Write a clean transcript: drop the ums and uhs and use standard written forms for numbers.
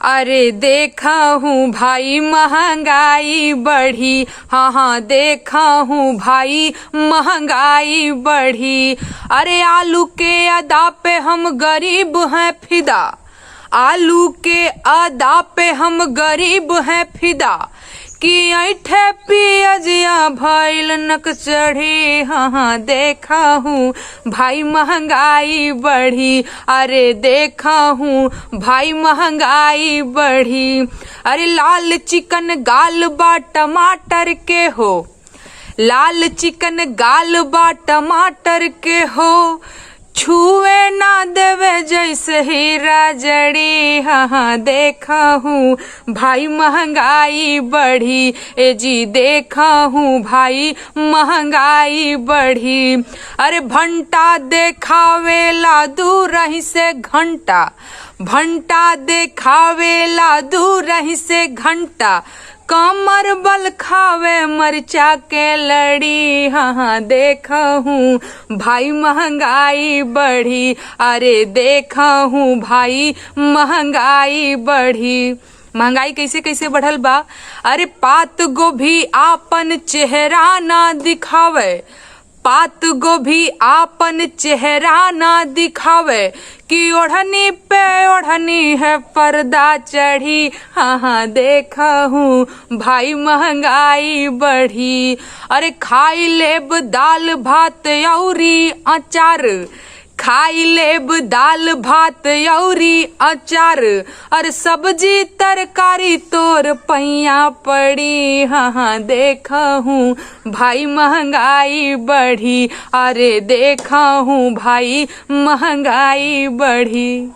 अरे देखा हूँ भाई महंगाई बढ़ी, हाँ हाँ देखा हूँ भाई महंगाई बढ़ी। अरे आलू के अदा पे हम गरीब हैं फिदा, आलू के अदा पे हम गरीब हैं फिदा। कि ऐठे पियजिया भइल नक चढ़ी, हाँ हाँ देखा हूँ भाई महंगाई बढ़ी। अरे देखा हूँ भाई महंगाई बढ़ी। अरे लाल चिकन गाल बा टमाटर के हो, लाल चिकन गाल बा टमाटर के हो। छुए ना देवे जैसे हीरा जड़ी, हाँ हाँ देखा हूँ भाई महंगाई बढ़ी। ए जी देखा हूँ भाई महंगाई बढ़ी। अरे भंटा देखावेला दूर ही से घंटा, भंटा देखावेला दूर ही से घंटा। कमर बल खावे मरचा के लड़ी, हाँ हाँ देखा हूँ भाई महंगाई बढ़ी। अरे देखा हूँ भाई महंगाई बढ़ी। महंगाई कैसे कैसे बढ़ल बा। अरे पात गोभी आपन चेहरा ना दिखावे, पात गोभी आपन चेहरा ना दिखावे। कि ओढ़नी पे ओढ़नी है पर्दा चढ़ी, हाँ हाँ देखा हूँ भाई महंगाई बढ़ी। अरे खाई लेब दाल भात औरी अचार, खाई लेब दाल भात औरी अचार। अरे सब्जी तरकारी तोर पैया पड़ी, हाँ हाँ देखा हूँ भाई महंगाई बढ़ी। अरे देखा हूँ भाई महंगाई बढ़ी।